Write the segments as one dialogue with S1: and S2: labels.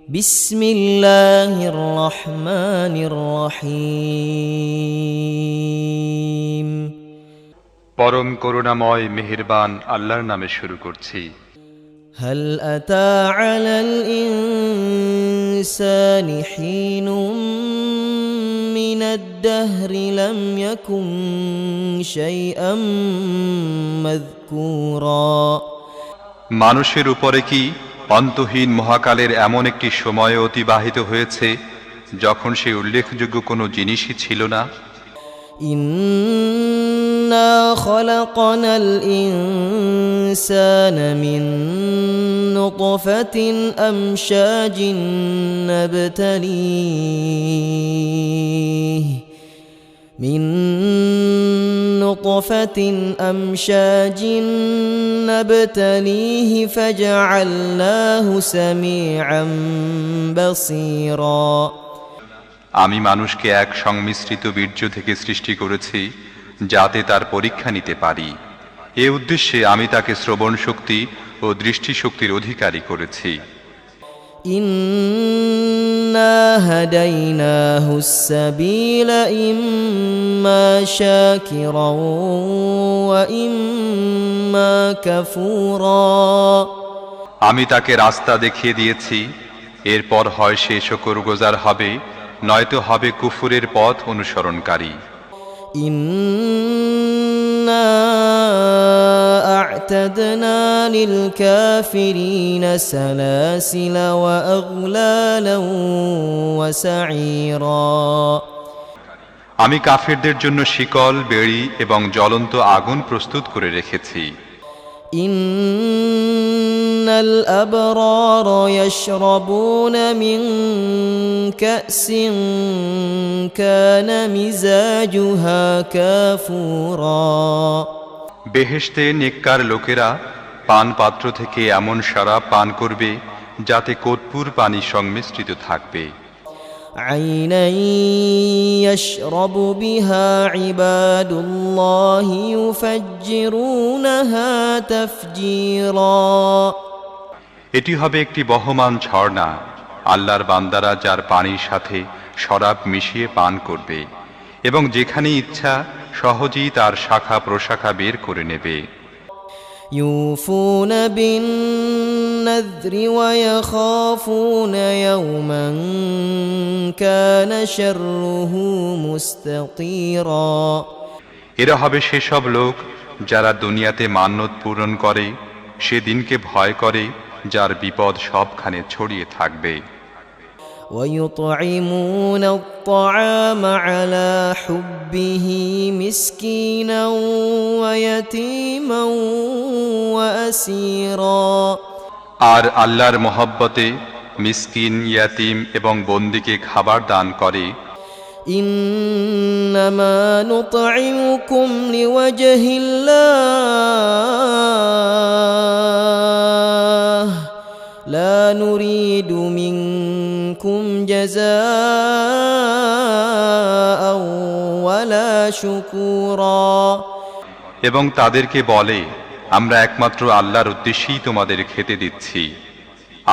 S1: বিসমিল্লাহির রহমানির রহিম।
S2: পরম করুণাময় মেহেরবান আল্লাহর নামে শুরু করছি।
S1: হাল আতা আলাল ইনসানি হিনুম মিনাদ দাহরি লাম ইয়াকুন শাইআম মাযকুরা।
S2: মানুষের উপরে কি অন্তহীন মহাকালের এমন একটি সময় অতিবাহিত হয়েছে যখন সে উল্লেখযোগ্য কোনো জিনিসই ছিল না?
S1: ইন্না খালাকনাল ইনসানা মিন নুতফাতিন আমশাজিন নাবতালিহি من نطفة أمشاج نبتليه فجعلناه سميعا بصيرا।
S2: আমি মানুষকে এক সংমিশ্রিত বীর্য থেকে সৃষ্টি করেছি যাতে তার পরীক্ষা নিতে পারি। এ উদ্দেশ্যে আমি তাকে শ্রবণ শক্তি ও দৃষ্টিশক্তির অধিকারী করেছি।
S1: إنا هديناه السبيل إما شاكرا وإما كفورا।
S2: আমি তাকে রাস্তা দেখিয়ে দিয়েছি, এরপর হয় সে শুকরগুজার হবে, নয়তো হবে কুফুরের পথ অনুসরণকারী।
S1: إنا أعتدنا للكافرين سلاسل وأغلالا وسعيرا।
S2: আমি কাফিরদের জন্য শিকল, বেড়ি এবং জ্বলন্ত আগুন প্রস্তুত করে রেখেছি।
S1: إن الأبرار يشربون من كأس كان مزاجها كافورا।
S2: বেহেশতে নেককার লোকেরা পান পাত্র থেকে এমন শরাব পান করবে যাতে কর্পূর পানি সংমিশ্রিত থাকবে।
S1: عينا يشرب بها عباد الله يفجرونها تفجيرا।
S2: এটি হবে একটি বহমান ঝর্ণা, আল্লাহর বান্দারা যার পানির সাথে শরাব মিশিয়ে পান করবে এবং যেখানে ইচ্ছা সহজেই তার শাখা প্রশাখা বের করে নেবে।
S1: يوفون بالنذر ويخافون يوما كان شره مستطيرا।
S2: এরা হবে সেসব লোক যারা দুনিয়াতে মান্যত পূরণ করে, সেদিনকে ভয় করে যার বিপদ সবখানে ছড়িয়ে থাকবে।
S1: ويطعمون الطعام على حبه مسكينا ويتيما وأسيرا।
S2: আর আল্লাহর মহব্বতে মিসকিন, ইয়াতিম এবং বন্দীকে খাবার দান করে।
S1: إنما نطعمكم لوجه الله لا نريد منكم جزاء ولا شكورا।
S2: এবং তাদেরকে বলে, আমরা একমাত্র আল্লাহর উদ্দেশ্যেই তোমাদের খেতে দিচ্ছি,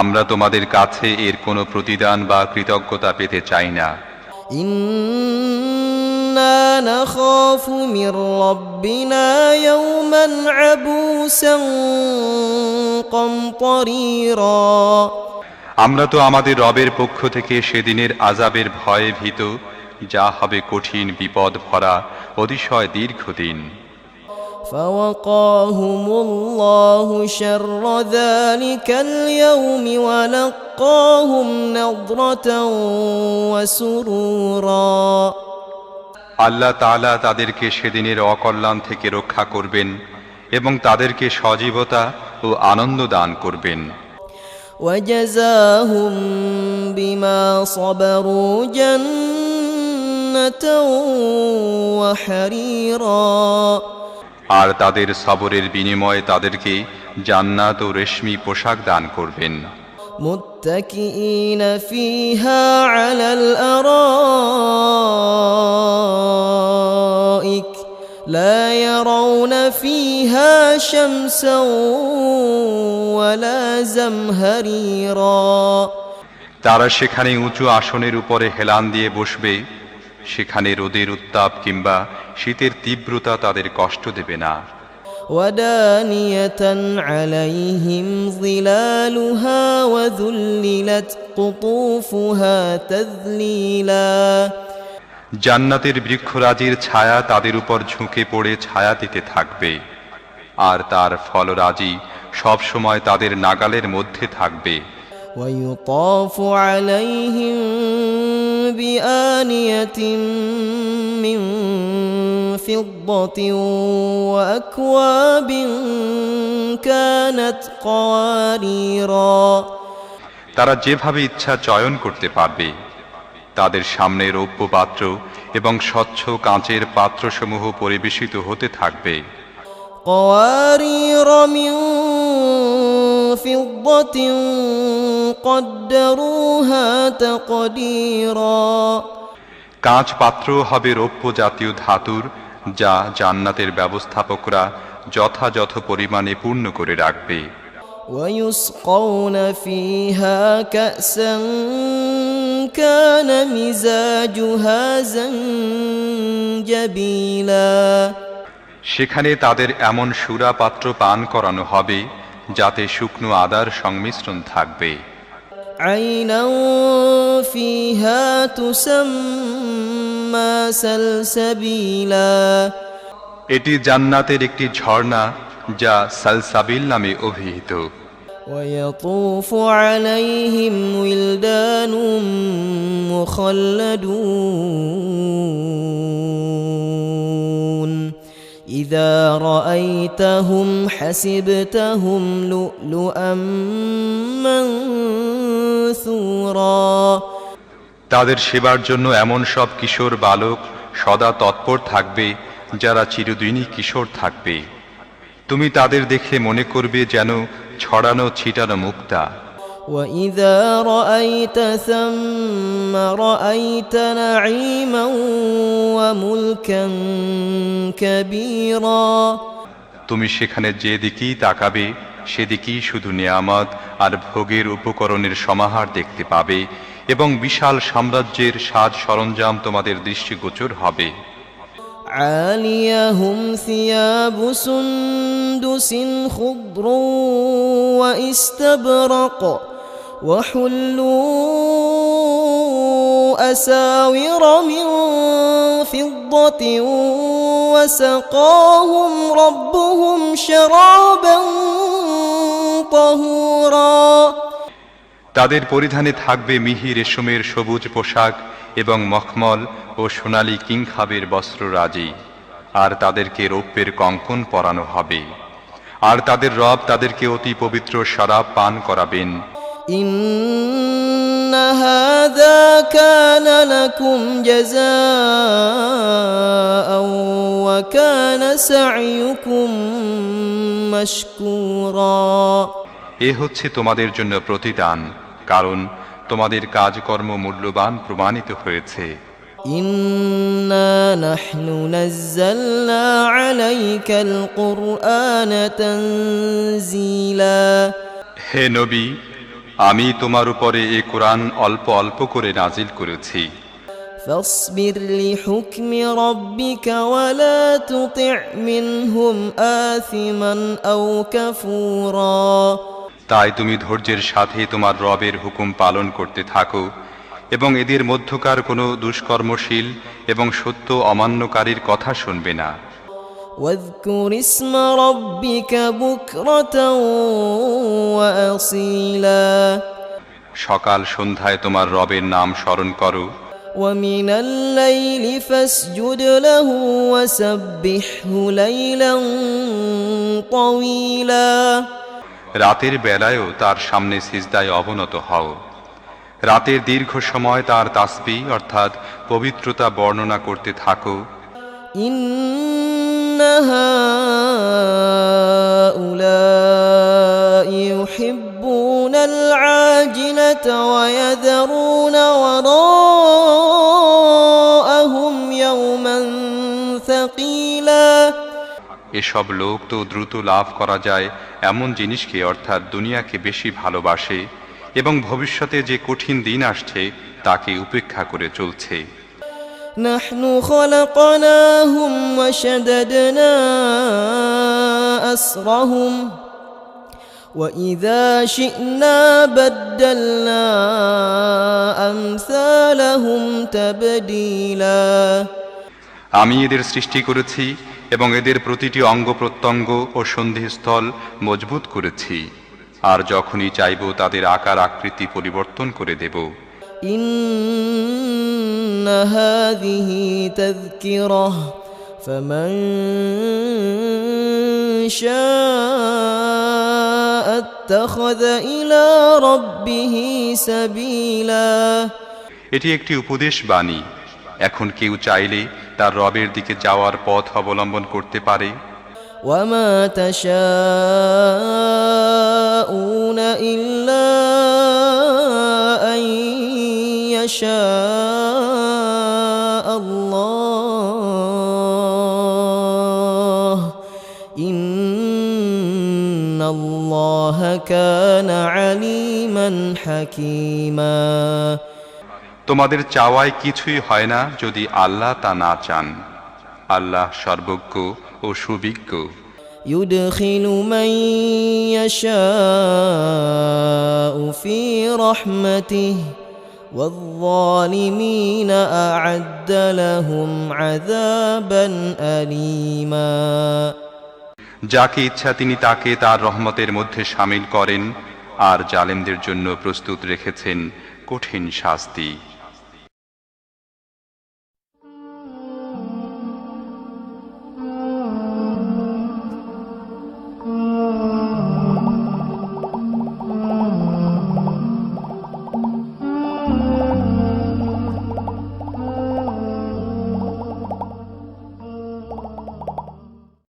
S2: আমরা তোমাদের কাছে এর কোনো প্রতিদান বা কৃতজ্ঞতা পেতে চাই না।
S1: إنا نخاف من ربنا يوما عبوسا قمطريرا।
S2: আমরা তো আমাদের রবের পক্ষ থেকে সেদিনের আযাবের ভয়ে ভীত, যা হবে কঠিন বিপদ ভরা অতিশয় দীর্ঘদিন।
S1: فوقاهم الله شر ذلك اليوم ولقاهم نضرة وسرورا।
S2: আল্লাহ তাআলা তাদেরকে সেদিনের অকল্যাণ থেকে রক্ষা করবেন এবং তাদেরকে সজীবতা ও আনন্দ দান করবেন।
S1: وجزاهم بما صبروا جنة وحريرا।
S2: আর তাদের সবরের বিনিময়ে তাদেরকে জান্নাত ও রেশমি পোশাক দান করবেন।
S1: متكئين فيها على الأرائك لا يرون فيها شمسا ولا زمهريرا।
S2: তারা সেখানে উঁচু আসনের উপরে হেলান দিয়ে বসবে, সেখানে রোদের উত্তাপ কিংবা শীতের তীব্রতা তাদের কষ্ট দেবে না।
S1: ودانية عليهم ظلالها وذللت قطوفها تذليلا
S2: জান্নাতের বৃক্ষরাজির ছায়া তাদের উপর ঝুঁকে পড়ে ছায়া দিতে থাকবে, আর তার ফলরাজি সব সময় তাদের নাগালের মধ্যে থাকবে।
S1: ويطاف عليهم بآنية من فضة وأكواب كانت قواريرا
S2: তারা যেভাবে ইচ্ছা চয়ন করতে পারবে। তাদের সামনে রৌপ্য পাত্র এবং স্বচ্ছ কাঁচের পাত্রসমূহ পরিবেশিত হতে থাকবে।
S1: قوارير من فضة قدروها تقديرا
S2: কাঁচ পাত্র হবে রৌপ্য জাতীয় ধাতুর, যা জান্নাতের ব্যবস্থাপকরা যথাযথ পরিমাণে পূর্ণ করে রাখবে।
S1: ويسقون فيها كأسا كان مزاجها زنجبيلا
S2: সেখানে তাদের এমন সুরা পাত্র পান করানো হবে যাতে শুকনো আদার সংমিশ্রণ থাকবে।
S1: عينا فيها تسمى سلسبيلا
S2: এটি জান্নাতের একটি ঝর্ণা যা সালসাবিল নামে অভিহিত।
S1: ويطوف عليهم ولدان مخلدون إذا رأيتهم حسبتهم لؤلؤا منثورا
S2: তাদের সেবার জন্য এমন সব কিশোর বালক সদা তৎপর থাকবে যারা চিরদিনই কিশোর থাকবে। তুমি তাদের দেখে মনে করবে যেন ছড়ানো ছিটানো মুক্তা।
S1: وإذا رأيت ثم رأيت نعيما وملكا كبيرا
S2: তুমি সেখানে যে দিকেই তাকাবে সেদিকেই শুধু নিয়ামত আর ভোগের উপকরণের সমাহার দেখতে পাবে, এবং বিশাল সাম্রাজ্যের সাজ সরঞ্জাম তোমাদের দৃষ্টিগোচর হবে।
S1: عاليهم ثياب سندس خضر واستبرق وحلوا أساور من فضة وسقاهم ربهم شرابا طهورا
S2: তাদের পরিধানে থাকবে মিহি রেশমের সবুজ পোশাক এবং মখমল ও সোনালী কিংখাবের বস্ত্ররাজি, আর তাদেরকে রৌপ্যের কঙ্কন পরানো হবে, আর তাদের রব তাদেরকে অতি পবিত্র শরাব পান করাবেন।
S1: إن هذا كان لكم جزاء وكان سعيكم مشكورا
S2: এ হচ্ছে তোমাদের জন্য প্রতিদান, কারণ তোমাদের কাজকর্ম মূল্যবান প্রমাণিত হয়েছে।
S1: إنا نحن نزلنا عليك القرآن تنزيلا
S2: হে নবী, আমি তোমার উপরে এই কোরআন অল্প অল্প করে নাজিল করেছি।
S1: فاصبر لحكم ربك ولا تطع منهم آثما أو كفورا
S2: তাই তুমি ধৈর্যের সাথে তোমার রবের হুকুম পালন করতে থাকো, এবং এদের মধ্যকার কোনো দুষ্কর্মশীল এবং সত্য অমান্যকারীর কথা শুনবে না।
S1: واذكر اسم ربك بكرة وأصيلا
S2: সকাল সন্ধ্যায় তোমার রবের নাম স্মরণ করো,
S1: ومن الليل فاسجد له وسبحه ليلا طويلا
S2: রাতের বেলায়ও তার সামনে সিজদায় অবনত হও। রাতের দীর্ঘ সময় তার তাসবিহ অর্থাৎ পবিত্রতা বর্ণনা করতে থাকো।
S1: إن هؤلاء يحبون العاجلة ويذرون وراءهم يوما ثقيلا
S2: এসব লোক তো দ্রুত লাভ করা যায় এমন জিনিসকে অর্থাৎ দুনিয়াকে বেশি ভালোবাসে এবং ভবিষ্যতে যে কঠিন দিন আসছে তাকে উপেক্ষা করে চলছে।
S1: نحن خلقناهم وشددنا أسرهم وإذا شئنا بدلنا أمثالهم تبديلا।
S2: আমি এদের সৃষ্টি করেছি এবং এদের প্রতিটি অঙ্গ প্রত্যঙ্গ ও সন্ধিস্থল মজবুত করেছি, আর যখনই চাইব তাদের আকার আকৃতি পরিবর্তন করে দেব।
S1: إن هذه تذكرة فمن شاء اتخذ إلى ربه سبيلا।
S2: এটি একটি উপদেশ বাণী, এখন কেউ চাইলে তার রবের দিকে যাওয়ার পথ অবলম্বন করতে পারে।
S1: وما تشاءون إلا أن يشاء الله إن الله كان عليما حكيما।
S2: তোমাদের চাওয়ায় কিছুই হয় না যদি আল্লাহ তা না চান। আল্লাহ সর্বজ্ঞ ও সুবিজ্ঞ।
S1: يدخل من يشاء في رحمته والظالمين أعد لهم عذابا أليما।
S2: যাকে ইচ্ছা তিনি তাকে তার রহমতের মধ্যে শামিল করেন, আর জালেমদের জন্য প্রস্তুত রেখেছেন কঠিন শাস্তি।